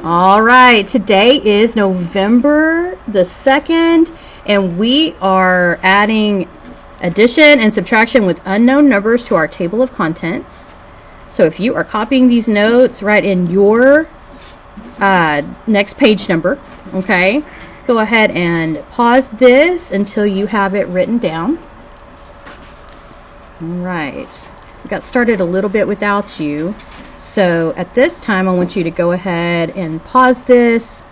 All right, today is November the 2nd, and we are adding addition and subtraction with unknown numbers to our table of contents. So if you are copying these notes, write in your next page number, okay? Go ahead and pause this until you have it written down. All right, we got started a little bit without you. So at this time, I want you to go ahead and pause this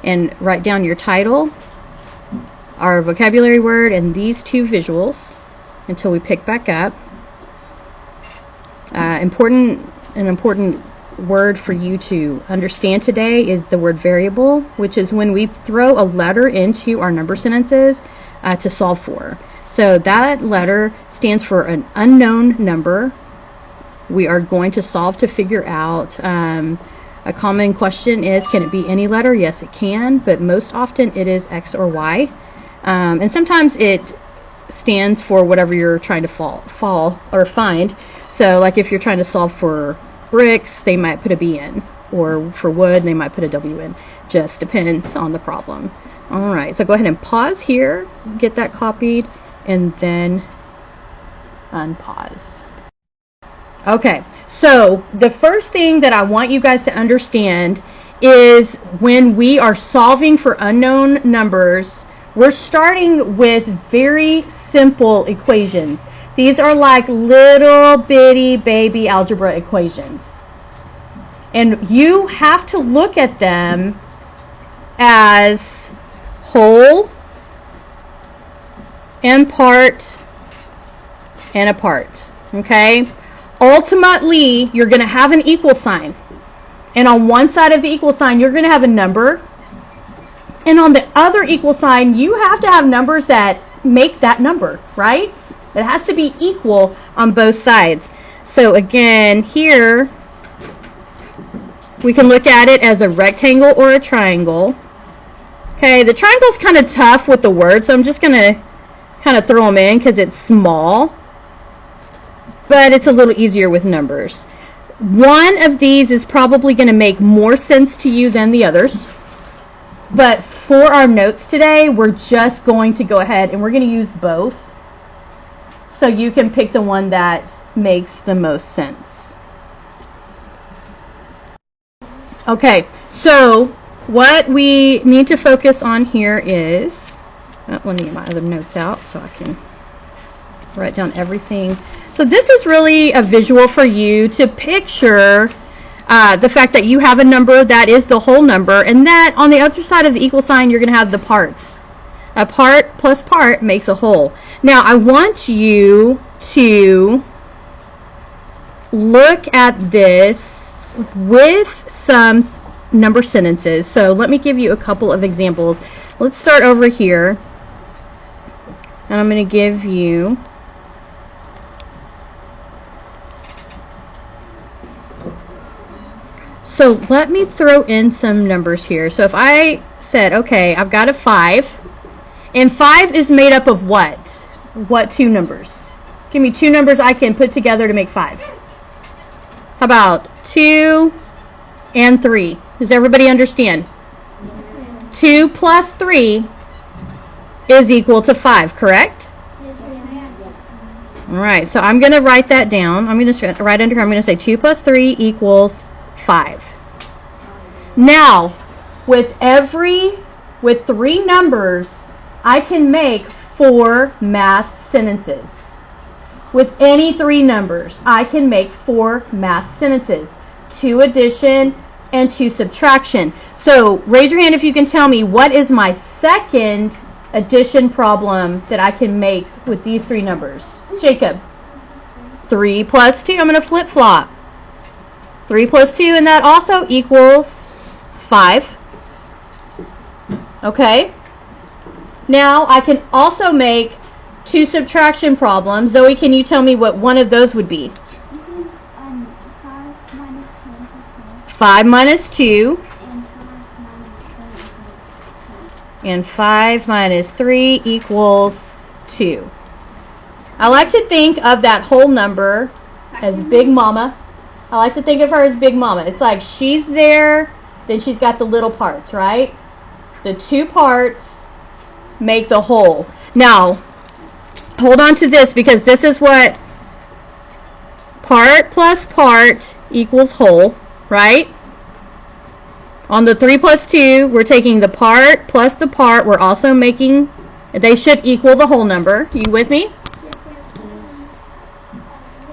and write down your title, our vocabulary word, and these two visuals until we pick back up. An important word for you to understand today is the word variable, which is when we throw a letter into our number sentences to solve for. So that letter stands for an unknown number. We are going to solve to figure out. A common question is, can it be any letter? Yes, it can, but most often it is X or Y. And sometimes it stands for whatever you're trying to find. So like if you're trying to solve for bricks, they might put a B in, or for wood, they might put a W in. Just depends on the problem. All right, so go ahead and pause here, get that copied, and then unpause. Okay, so the first thing that I want you guys to understand is when we are solving for unknown numbers, we're starting with very simple equations. These are like little bitty baby algebra equations. And you have to look at them as whole and part and a part, okay? Ultimately, you're going to have an equal sign. And on one side of the equal sign, you're going to have a number. And on the other equal sign, you have to have numbers that make that number, right? It has to be equal on both sides. So again, here, we can look at it as a rectangle or a triangle. Okay, the triangle's kind of tough with the word, so I'm just going to kind of throw them in because it's small. But it's a little easier with numbers. One of these is probably going to make more sense to you than the others. But for our notes today, we're just going to go ahead and we're going to use both. So you can pick the one that makes the most sense. Okay, so what we need to focus on here is, let me get my other notes out so I can write down everything. So this is really a visual for you to picture the fact that you have a number that is the whole number, and that on the other side of the equal sign you're going to have the parts. A part plus part makes a whole. Now I want you to look at this with some number sentences. So let me give you a couple of examples. Let's start over here, and I'm going to give you So let me throw in some numbers here. So if I said, okay, I've got a 5, and 5 is made up of what? What two numbers? Give me two numbers I can put together to make 5. How about 2 and 3? Does everybody understand? 2 plus 3 is equal to 5, correct? All right, so I'm going to write that down. I'm going to write under here, I'm going to say 2 plus 3 equals 5. Now, with 3 numbers, I can make 4 math sentences. With any 3 numbers, I can make 4 math sentences. 2 addition and 2 subtraction. So raise your hand if you can tell me what is my second addition problem that I can make with these 3 numbers. Jacob. 3 plus 2. I'm going to flip-flop. 3 plus 2, and that also equals 5. Okay. Now I can also make 2 subtraction problems. Zoe, can you tell me what one of those would be? 5 minus 2. And 5 minus 3 equals 2. I like to think of that whole number as Big Mama. I like to think of her as Big Mama. It's like she's there then she's got the little parts, right? The two parts make the whole. Now, hold on to this because this is what part plus part equals whole, right? On the 3 plus 2, we're taking the part plus the part. We're also making, they should equal the whole number. You with me?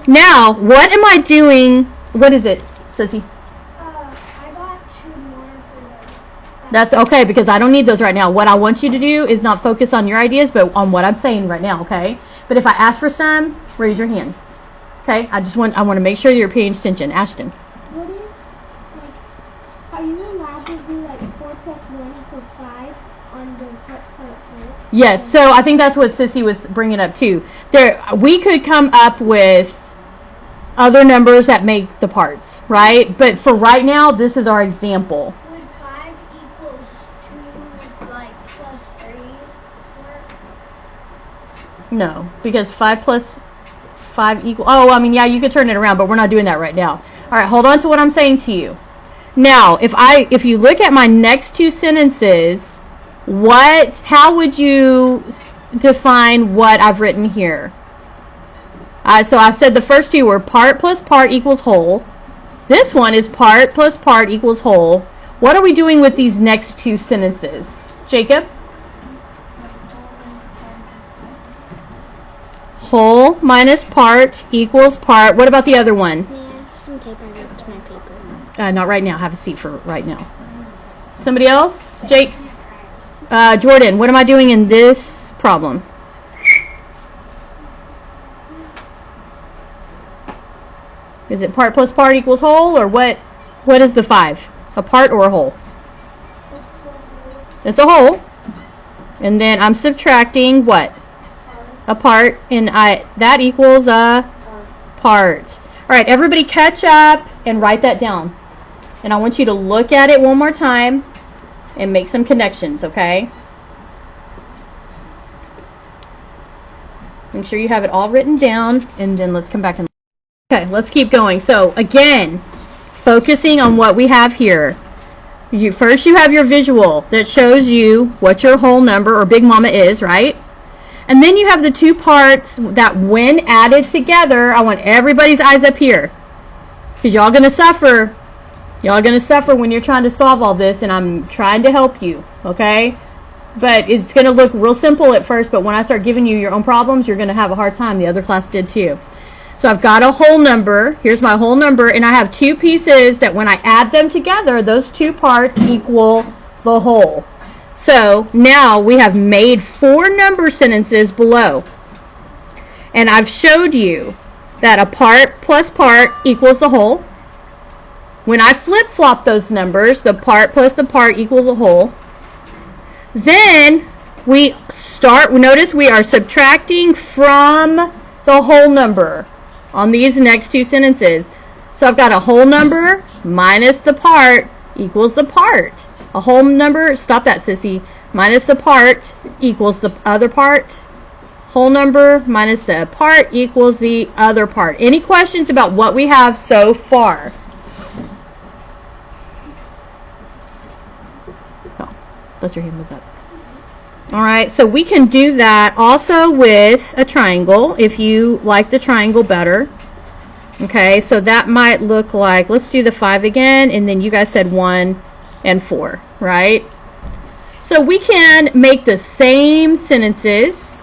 Now, what am I doing? What is it, Sissy? I got 2 more for those. That's okay because I don't need those right now. What I want you to do is not focus on your ideas, but on what I'm saying right now, okay? But if I ask for some, raise your hand. Okay? I want to make sure you're paying attention. Ashton. What do you, like, are you allowed to do like 4 plus 1 equals 5 on the part? Yes, so I think that's what Sissy was bringing up too. We could come up with other numbers that make the parts, right? But for right now, this is our example. Would 5 equals 2 like plus 3 work? No, because 5 plus 5 equal. Oh, I mean, yeah, you could turn it around, but we're not doing that right now. All right, hold on to what I'm saying to you. Now, if you look at my next 2 sentences, how would you define what I've written here? So I've said the first 2 were part plus part equals whole. This one is part plus part equals whole. What are we doing with these next 2 sentences? Jacob? Whole minus part equals part. What about the other one? May I have some tape? I wrote to my paper. Not right now. Have a seat for right now. Somebody else? Jake? Jordan, what am I doing in this problem? Is it part plus part equals whole, or what? What is the 5? A part or a whole? It's a whole. And then I'm subtracting what? A part, and that equals a part. All right, everybody catch up and write that down. And I want you to look at it one more time and make some connections, okay? Make sure you have it all written down, and then let's come back and okay, let's keep going. So again, focusing on what we have here. First you have your visual that shows you what your whole number or Big Mama is, right? And then you have the 2 parts that when added together, I want everybody's eyes up here. Because y'all going to suffer. Y'all going to suffer when you're trying to solve all this, and I'm trying to help you, okay? But it's going to look real simple at first, but when I start giving you your own problems, you're going to have a hard time. The other class did too. So I've got a whole number. Here's my whole number, and I have 2 pieces that when I add them together, those 2 parts equal the whole. So now we have made 4 number sentences below. And I've showed you that a part plus part equals the whole. When I flip-flop those numbers, the part plus the part equals a whole. Then we notice we are subtracting from the whole number on these next 2 sentences. So I've got a whole number minus the part equals the part. A whole number, stop that, Sissy, minus the part equals the other part. Whole number minus the part equals the other part. Any questions about what we have so far? Oh, thought your hand was up. All right, so we can do that also with a triangle if you like the triangle better. Okay, so that might look like, let's do the 5 again, and then you guys said 1 and 4, right? So we can make the same sentences.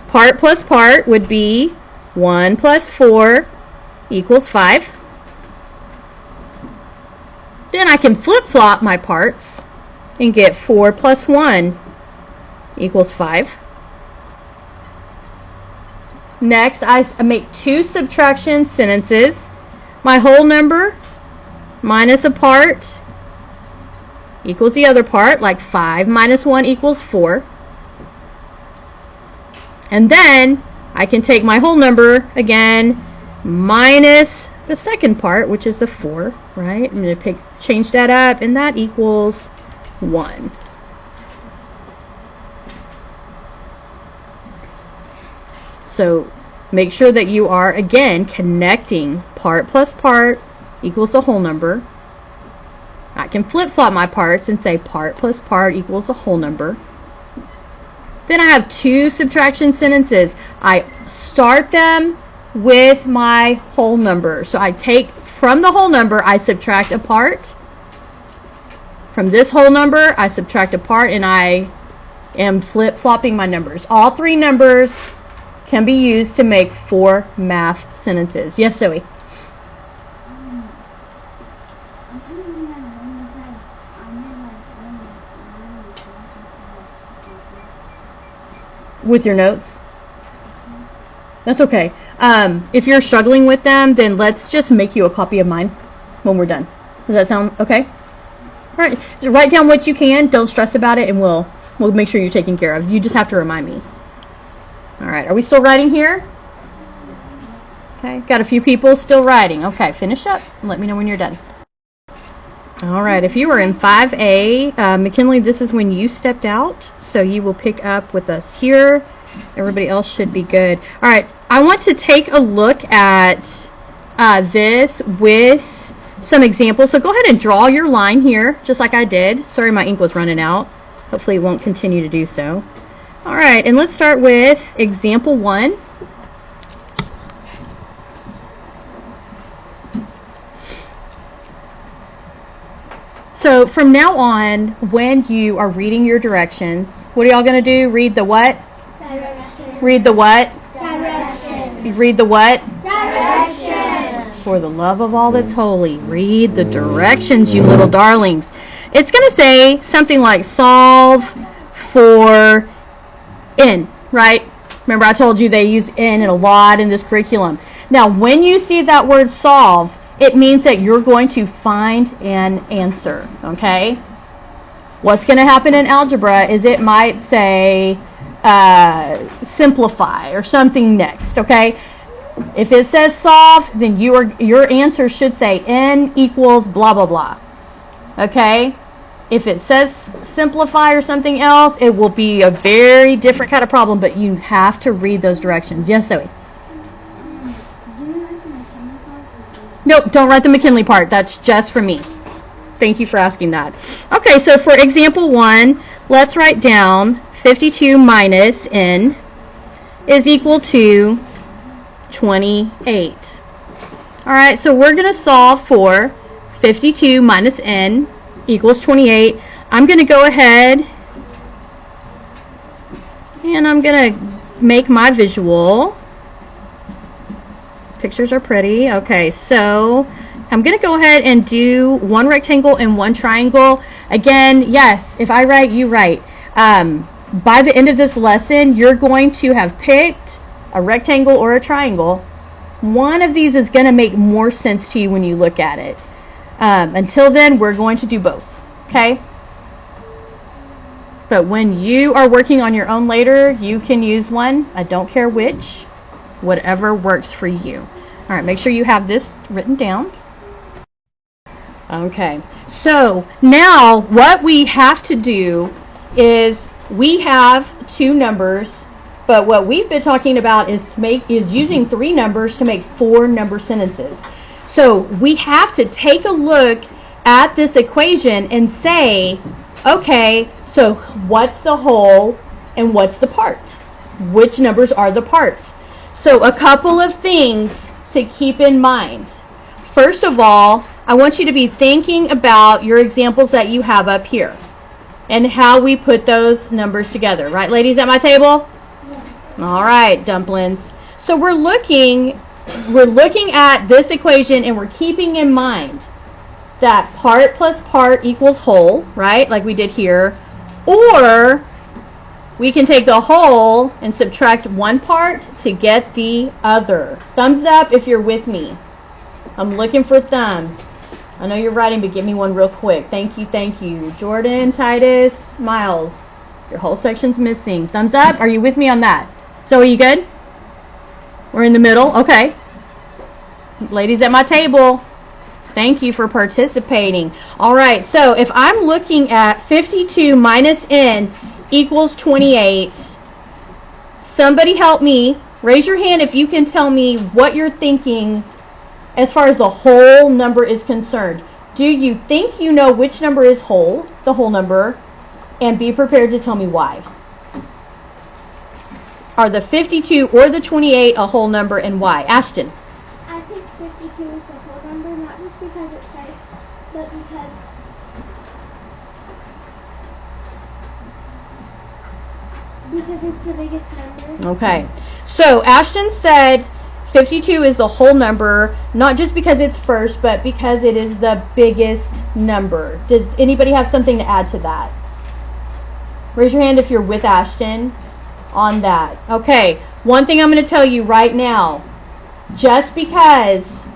Part plus part would be 1 plus 4 equals 5. Then I can flip-flop my parts and get 4 plus 1 equals 5. Next, I make 2 subtraction sentences. My whole number minus a part equals the other part, like 5 minus 1 equals 4. And then I can take my whole number again minus the second part, which is the 4, right? I'm going to change that up, and that equals 1. So make sure that you are, again, connecting part plus part equals the whole number. I can flip-flop my parts and say part plus part equals a whole number. Then I have two subtraction sentences. I start them with my whole number. So I take from the whole number, I subtract a part. From this whole number, I subtract a part, and I am flip-flopping my numbers. All three numbers can be used to make 4 math sentences. Yes, Zoe? With your notes? That's okay. If you're struggling with them, then let's just make you a copy of mine when we're done. Does that sound okay? All right. Just write down what you can. Don't stress about it, and we'll make sure you're taken care of. You just have to remind me. All right. Are we still writing here? Okay. Got a few people still writing. Okay. Finish up and let me know when you're done. All right. If you are in 5A, McKinley, this is when you stepped out, so you will pick up with us here. Everybody else should be good. All right. I want to take a look at this with some examples. So go ahead and draw your line here, just like I did. Sorry, my ink was running out. Hopefully it won't continue to do so. All right, and let's start with example 1. So from now on, when you are reading your directions, what are y'all going to do? Read the what? Directions. Read the what? Directions. Read the what? Directions. For the love of all that's holy, read the directions, you little darlings. It's going to say something like solve for N, right? Remember I told you they use N a lot in this curriculum. Now, when you see that word solve, it means that you're going to find an answer, okay? What's going to happen in algebra is it might say simplify or something next, okay? If it says solve, then your answer should say N equals blah, blah, blah. Okay? If it says simplify or something else, it will be a very different kind of problem, but you have to read those directions. Yes, Zoe? Nope, don't write the McKinley part. That's just for me. Thank you for asking that. Okay, so for example 1, let's write down 52 minus N is equal to 28. All right, so we're going to solve for 52 minus N equals 28. I'm going to go ahead and I'm going to make my visual. Pictures are pretty. Okay, so I'm going to go ahead and do one rectangle and one triangle. Again, yes, if I write, you write. By the end of this lesson, you're going to have picked a rectangle or a triangle. One of these is going to make more sense to you when you look at it. Until then, we're going to do both, okay? But when you are working on your own later, you can use one. I don't care which, whatever works for you. All right, make sure you have this written down. Okay, so now what we have to do is we have 2 numbers, but what we've been talking about is using 3 numbers to make 4 number sentences. So we have to take a look at this equation and say, okay, so what's the whole and what's the part? Which numbers are the parts? So a couple of things to keep in mind. First of all, I want you to be thinking about your examples that you have up here and how we put those numbers together. Right, ladies at my table? Yes. All right, dumplings. So we're looking at this equation and we're keeping in mind that part plus part equals whole, right? Like we did here. Or we can take the whole and subtract one part to get the other. Thumbs up if you're with me. I'm looking for thumbs. I know you're writing, but give me one real quick. Thank you, thank you. Jordan, Titus, Miles. Your whole section's missing. Thumbs up. Are you with me on that? Zoe, you good? We're in the middle. Okay. Ladies at my table, thank you for participating. All right, so if I'm looking at 52 minus N equals 28, somebody help me. Raise your hand if you can tell me what you're thinking as far as the whole number is concerned. Do you think you know which number is whole, the whole number, and be prepared to tell me why? Are the 52 or the 28 a whole number, and why? Ashton. I think 52 is the whole number, not just because it's first, but because it's the biggest number. Okay. So Ashton said 52 is the whole number, not just because it's first, but because it is the biggest number. Does anybody have something to add to that? Raise your hand if you're with Ashton on that. Okay. One thing I'm going to tell you right now. Just because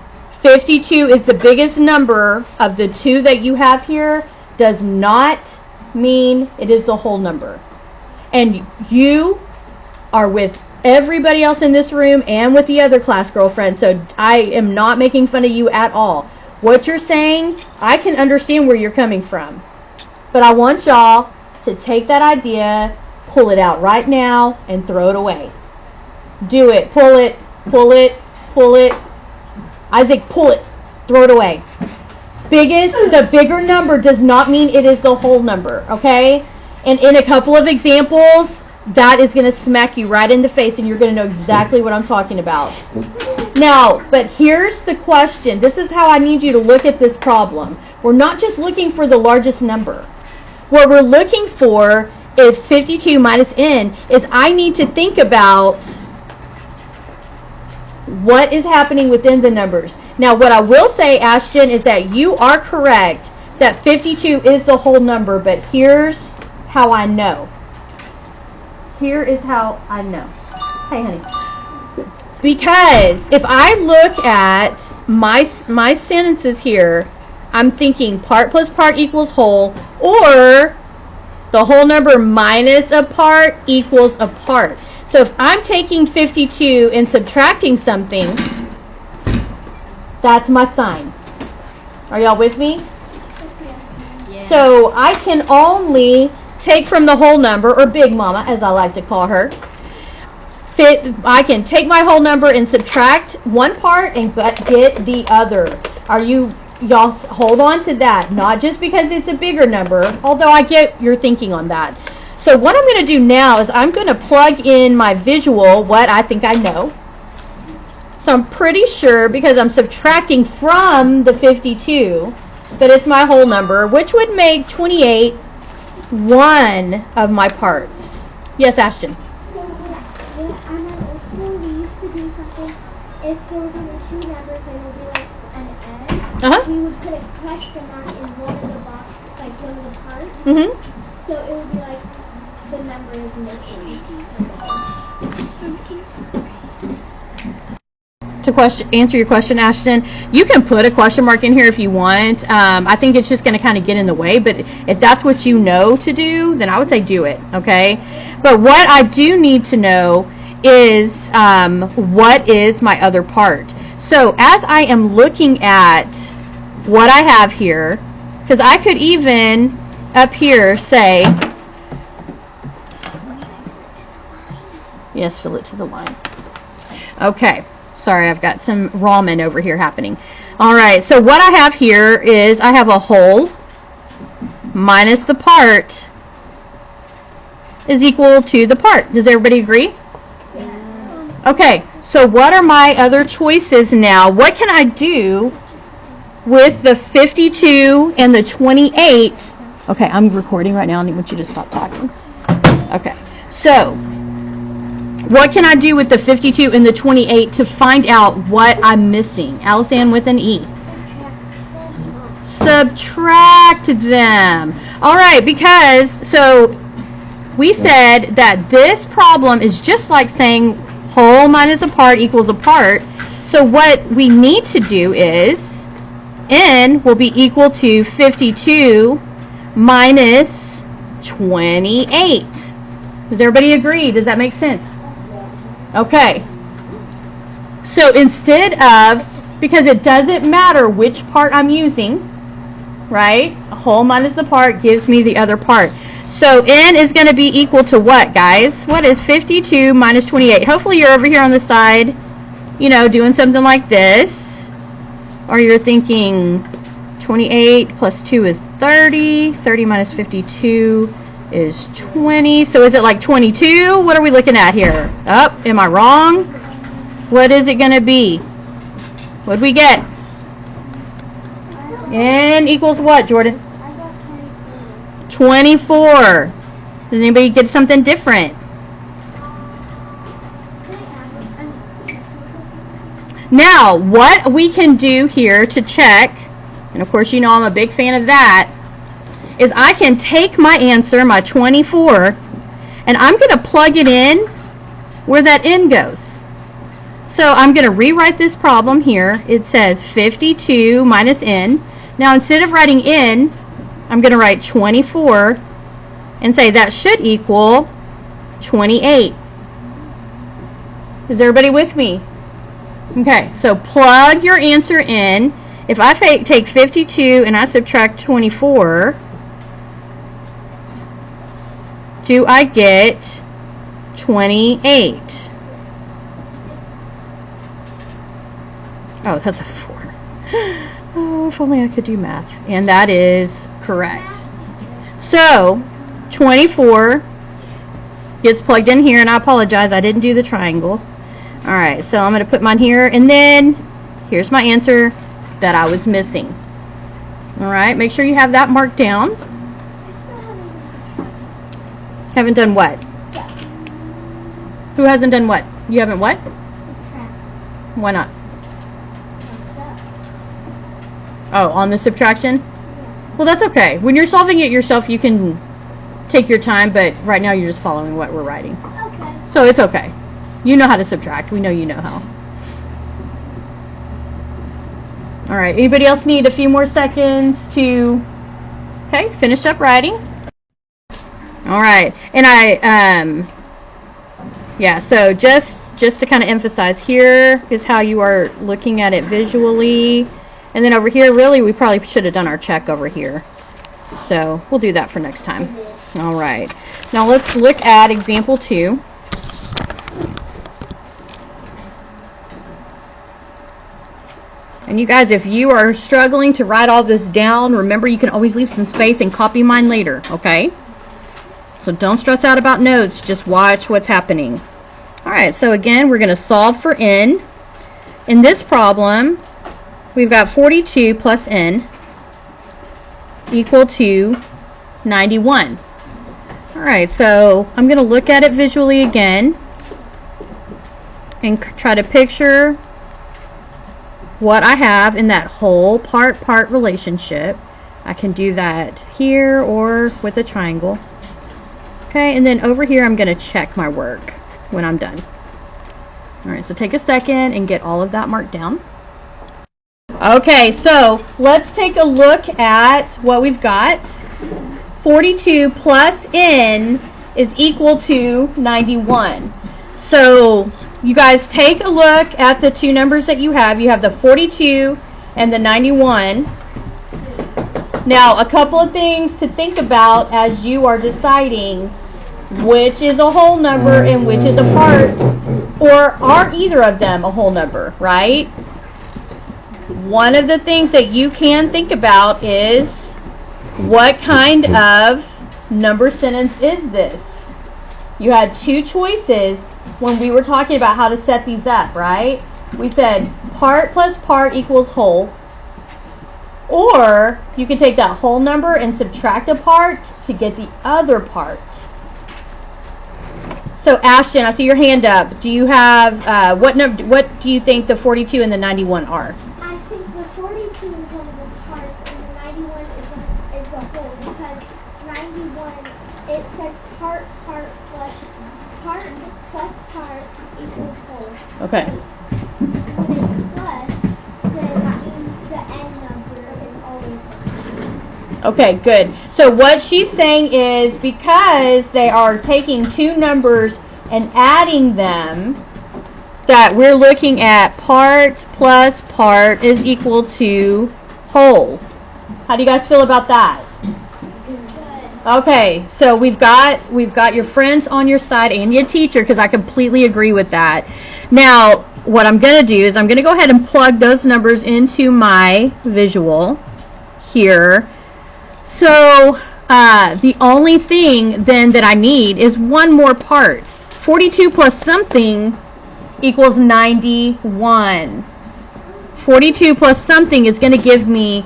52 is the biggest number of the two that you have here does not mean it is the whole number. And you are with everybody else in this room and with the other class girlfriends, so I am not making fun of you at all. What you're saying, I can understand where you're coming from. But I want y'all to take that idea, pull it out right now, and throw it away. Do it. Pull it. Pull it. Pull it. Isaac, pull it. Throw it away. The bigger number does not mean it is the whole number, okay? And in a couple of examples, that is going to smack you right in the face, and you're going to know exactly what I'm talking about. Now, but here's the question. This is how I need you to look at this problem. We're not just looking for the largest number. What we're looking for is 52 minus n, is I need to think about what is happening within the numbers. Now, what I will say, Ashton, is that you are correct that 52 is the whole number, but here's how I know. Here is how I know. Hey, honey. Because if I look at my sentences here, I'm thinking part plus part equals whole, or the whole number minus a part equals a part. So if I'm taking 52 and subtracting something, that's my sign. Are y'all with me? Yeah. So I can only take from the whole number, or Big Mama, as I like to call her. I can take my whole number and subtract one part and get the other. Y'all hold on to that. Not just because it's a bigger number, although I get your thinking on that. So what I'm going to do now is I'm going to plug in my visual, what I think I know. So I'm pretty sure, because I'm subtracting from the 52, that it's my whole number, which would make 28 one of my parts. Yes, Ashton? So on our old school, we used to do something. If there was only two numbers, they would be like an N. We would put a question mark in one of the boxes, like one of the parts. Mm-hmm. So it would be like the number is missing. To answer your question, Ashton, you can put a question mark in here if you want. I think it's just going to kind of get in the way, but if that's what you know to do, then I would say do it, okay? But what I do need to know is what is my other part. So as I am looking at what I have here, because I could even up here say, yes, fill it to the line. Okay. Sorry, I've got some ramen over here happening. All right, so what I have here is I have a whole minus the part is equal to the part. Does everybody agree? Yes. Okay, so what are my other choices now? What can I do with the 52 and the 28? Okay, I'm recording right now. I want you to stop talking. Okay, so what can I do with the 52 and the 28 to find out what I'm missing? Alice-Ann with an E. Subtract them. All right, because, so we said that this problem is just like saying whole minus a part equals a part. So what we need to do is n will be equal to 52 minus 28. Does everybody agree? Does that make sense? Okay, so instead of, because it doesn't matter which part I'm using, right? A whole minus the part gives me the other part. So n is going to be equal to what, guys? What is 52 minus 28? Hopefully you're over here on the side, doing something like this. Or you're thinking 28 plus 2 is 30. 30 minus 52 is 20. So is it like 22? What are we looking at here? Oh, am I wrong? What is it going to be? What did we get? N equals what, Jordan? 24. Does anybody get something different? Now, what we can do here to check, and of course you know I'm a big fan of that, is I can take my answer, my 24, and I'm going to plug it in where that n goes. So I'm going to rewrite this problem here. It says 52 minus n. Now instead of writing n, I'm going to write 24 and say that should equal 28. Is everybody with me? Okay, so plug your answer in. If I take 52 and I subtract 24, do I get 28? Oh, that's a 4. Oh, if only I could do math. And that is correct. So, 24 gets plugged in here, and I apologize, I didn't do the triangle. Alright, so I'm going to put mine here, and then here's my answer that I was missing. Alright, make sure you have that marked down. Haven't done what? Who hasn't done what? You haven't what? Why not? Oh, on the subtraction? Well, that's okay. When you're solving it yourself, you can take your time, but right now you're just following what we're writing. Okay. So it's okay. You know how to subtract. We know you know how. All right. Anybody else need a few more seconds to, okay, finish up writing? All right. And yeah, so just to kind of emphasize, here is how you are looking at it visually. And then over here, really, we probably should have done our check over here. So we'll do that for next time. All right. Now let's look at example 2. And you guys, if you are struggling to write all this down, remember you can always leave some space and copy mine later, okay? So don't stress out about notes, just watch what's happening. All right, so again, we're going to solve for n. In this problem, we've got 42 plus n equal to 91. All right, so I'm going to look at it visually again and try to picture what I have in that whole part-part relationship. I can do that here or with a triangle. Okay, and then over here I'm going to check my work when I'm done. All right, so take a second and get all of that marked down. Okay, so let's take a look at what we've got. 42 plus n is equal to 91. So you guys take a look at the two numbers that you have. You have the 42 and the 91. Now, a couple of things to think about as you are deciding which is a whole number and which is a part, or are either of them a whole number, right? One of the things that you can think about is, what kind of number sentence is this? You had two choices when we were talking about how to set these up, right? We said part plus part equals whole. Or you can take that whole number and subtract a part to get the other part. So Ashton, I see your hand up. Do you have, what do you think the 42 and the 91 are? I think the 42 is one of the parts and the 91 is the whole, because 91, it says part plus part equals whole. Okay. So when it's plus, then that means the n number is always the same. Okay, good. So what she's saying is, because they are taking two numbers and adding them, that we're looking at part plus part is equal to whole. How do you guys feel about that? Okay, so we've got your friends on your side and your teacher, because I completely agree with that. Now, what I'm going to do is I'm going to go ahead and plug those numbers into my visual. here. So the only thing then that I need is one more part. 42 plus something equals 91. 42 plus something is going to give me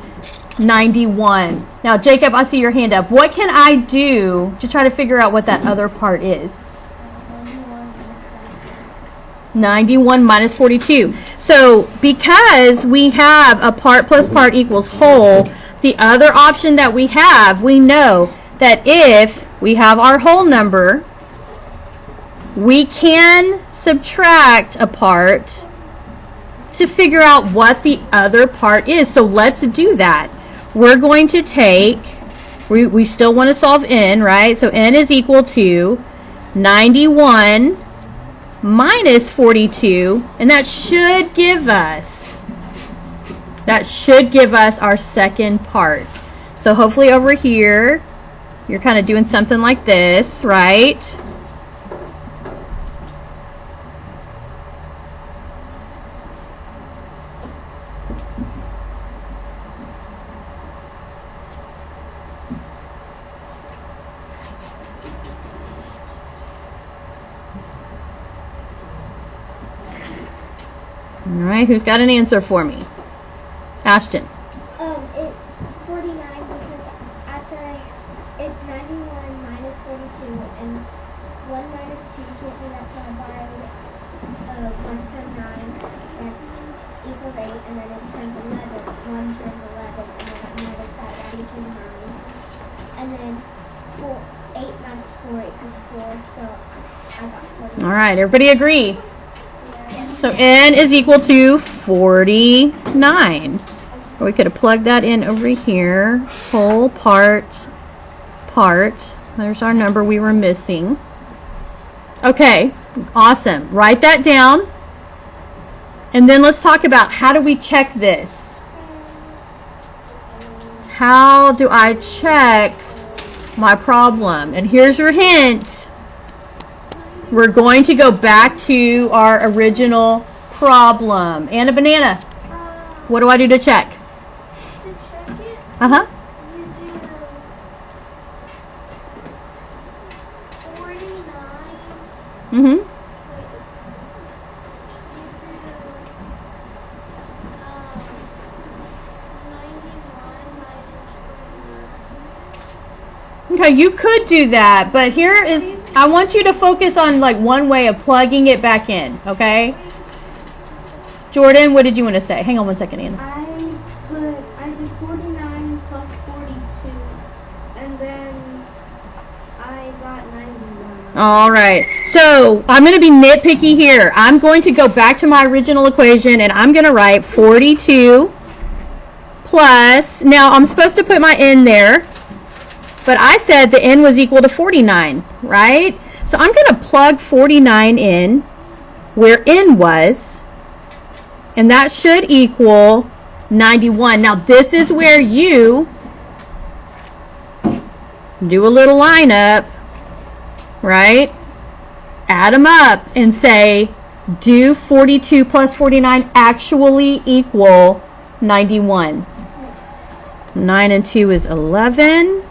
91. Now, Jacob, I see your hand up. What can I do to try to figure out what that other part is? 91 minus 42. So, because we have a part plus part equals whole, the other option that we have, we know that if we have our whole number, we can subtract a part to figure out what the other part is. So let's do that. We're going to take, we still want to solve n, right? So n is equal to 91 minus 42, and that should give us our second part. So hopefully over here, you're kind of doing something like this, right? All right, who's got an answer for me? Ashton. It's 49 because after it's 91 minus 42 and 1 minus 2 can't do that, so I borrowed 1 times 9 that equals 8, and then it's times 11, 1 times 11, and then I minus that equals 9. And then 8 minus 4 equals 4, so I got 49. All right, everybody agree? So n is equal to 49. Or we could have plugged that in over here. Whole part. There's our number we were missing. Okay, awesome. Write that down. And then let's talk about how do we check this? How do I check my problem? And here's your hint. We're going to go back to our original problem. Anna Banana, what do I do to check? To check it, Uh-huh. you do 49. Mm-hmm. You do 91 minus 49. Okay, you could do that, but here is, I want you to focus on like one way of plugging it back in, okay? Jordan, what did you want to say? Hang on one second, Anna. I did 49 plus 42, and then I got 91. All right, so I'm going to be nitpicky here. I'm going to go back to my original equation, and I'm going to write 42 plus, now I'm supposed to put my n there, but I said the n was equal to 49, right? So I'm going to plug 49 in where n was, and that should equal 91. Now this is where you do a little lineup, right? Add them up and say, do 42 plus 49 actually equal 91? 9 and 2 is 11.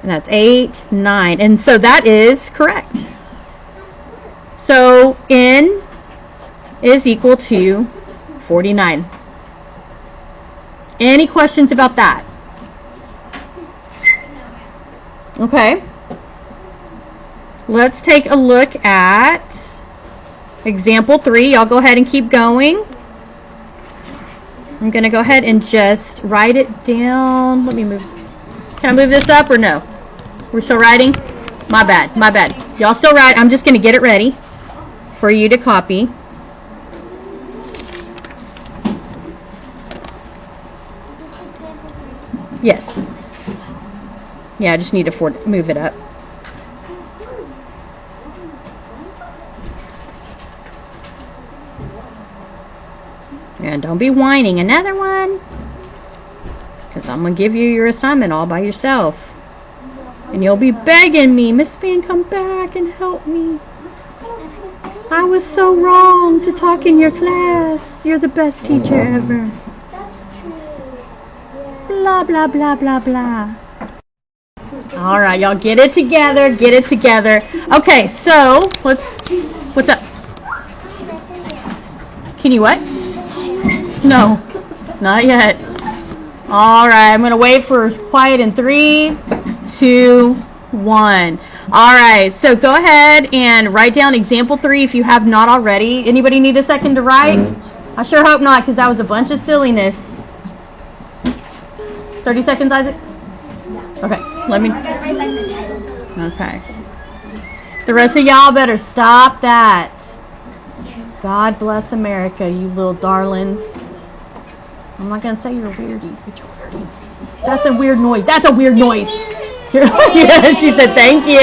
And that's 8, 9. And so that is correct. So n is equal to 49. Any questions about that? Okay. Let's take a look at example 3. Y'all go ahead and keep going. I'm going to go ahead and just write it down. Let me move. Can I move this up or no? We're still writing? My bad. Y'all still write. I'm just going to get it ready for you to copy. Yes. Yeah, I just need to move it up. And don't be whining. Another one. Because I'm going to give you your assignment all by yourself. And you'll be begging me, Miss Van, come back and help me. I was so wrong to talk in your class. You're the best teacher ever. That's true. Yeah. Blah, blah, blah, blah, blah. All right, y'all get it together. Get it together. Okay, so what's up? Can you what? No, not yet. All right, I'm going to wait for quiet in 3, 2, 1. All right, so go ahead and write down example 3 if you have not already. Anybody need a second to write? I sure hope not, because that was a bunch of silliness. 30 seconds, Isaac? Okay, let me... Okay. The rest of y'all better stop that. God bless America, you little darlings. I'm not going to say you're weirdies, but you're weirdies. That's a weird noise. That's a weird noise. Yeah, she said thank you.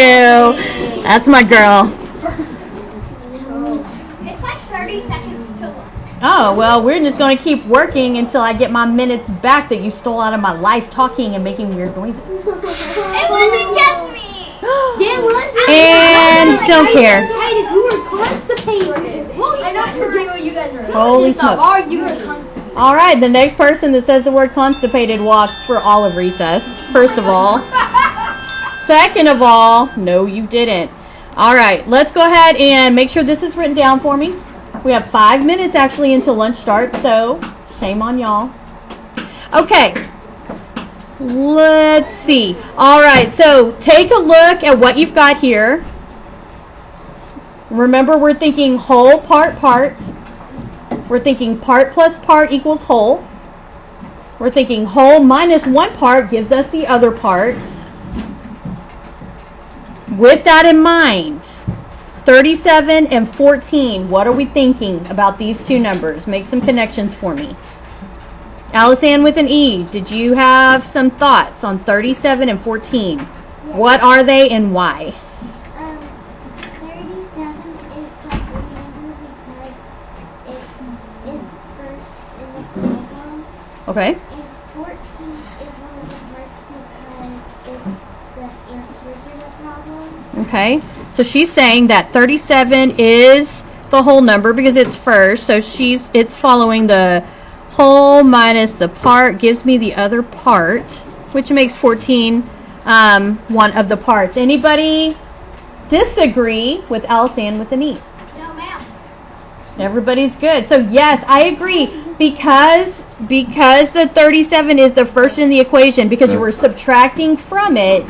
That's my girl. It's like 30 seconds to work. Oh, well, we're just going to keep working until I get my minutes back that you stole out of my life talking and making weird noises. It wasn't just me. And don't care. You were constipated. I know for real you guys are. Holy smokes. You were constipated. All right, the next person that says the word constipated walks for all of recess, first of all. Second of all, no, you didn't. All right, let's go ahead and make sure this is written down for me. We have 5 minutes actually until lunch starts, so shame on y'all. Okay, let's see. All right, so take a look at what you've got here. Remember, we're thinking whole, part, part. We're thinking part plus part equals whole. We're thinking whole minus one part gives us the other part. With that in mind, 37 and 14, what are we thinking about these two numbers? Make some connections for me. Alice-Ann with an E, did you have some thoughts on 37 and 14? Yes. What are they and why? 37 is calculated because it's first in the column. Okay. And 14 is one of the parts because it's the answer to the problem. Okay. So she's saying that 37 is the whole number because it's first. So it's following the whole minus the part gives me the other part, which makes 14 one of the parts. Anybody disagree with Alice-Ann with an E? No, ma'am. Everybody's good. So yes, I agree because the 37 is the first in the equation because you were subtracting from it.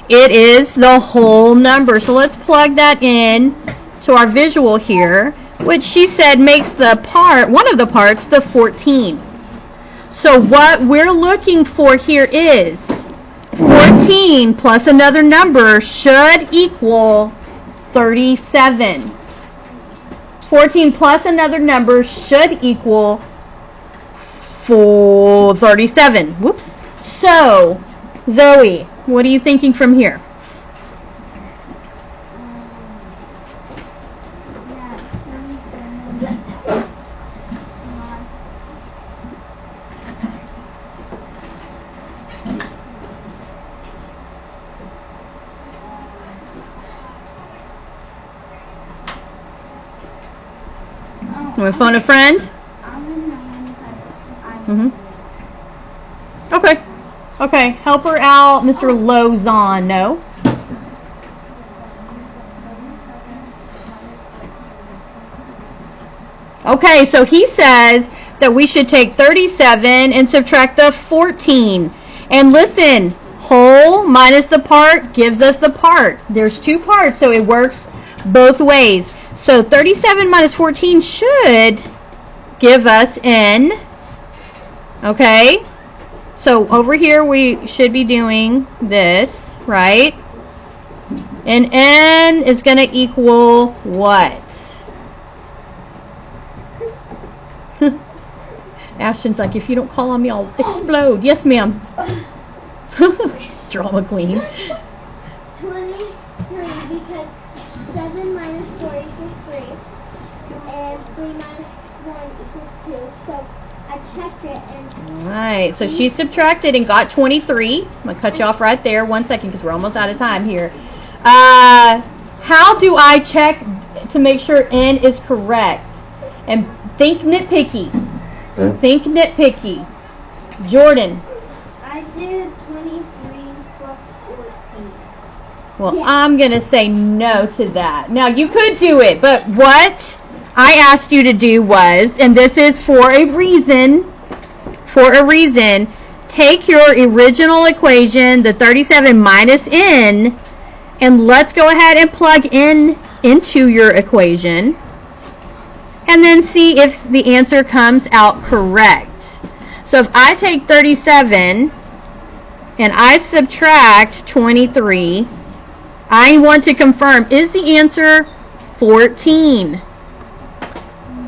It is the whole number. So let's plug that in to our visual here, which she said makes the part, one of the parts, the 14. So what we're looking for here is 14 plus another number should equal 37. 14 plus another number should equal 37. Whoops. So, Zoe, what are you thinking from here? You want to phone a friend? Okay. Okay. Help her out, Mr. Lozon. No? Okay, so he says that we should take 37 and subtract the 14. And listen, whole minus the part gives us the part. There's two parts, so it works both ways. So 37 minus 14 should give us N. Okay? So over here we should be doing this, right? And N is going to equal what? Ashton's like, if you don't call on me, I'll explode. Yes, ma'am. Drama queen. 23 because 7 minus 4 equals 3. And 3 minus 1 equals 2. So I checked it and... Alright, so she subtracted and got 23. I'm going to cut you off right there. 1 second because we're almost out of time here. How do I check to make sure N is correct? And think nitpicky. Think nitpicky. Jordan, did 23 plus 14. Well, Yes. I'm going to say no to that. Now, you could do it, but what I asked you to do was, and this is for a reason, take your original equation, the 37 minus n, and let's go ahead and plug in into your equation, and then see if the answer comes out correct. So if I take 37 and I subtract 23, I want to confirm, is the answer 14?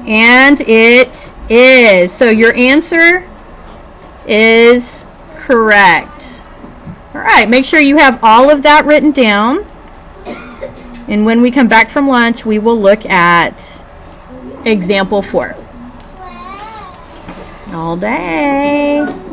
And it is. So your answer is correct. All right, make sure you have all of that written down. And when we come back from lunch, we will look at example 4. All day.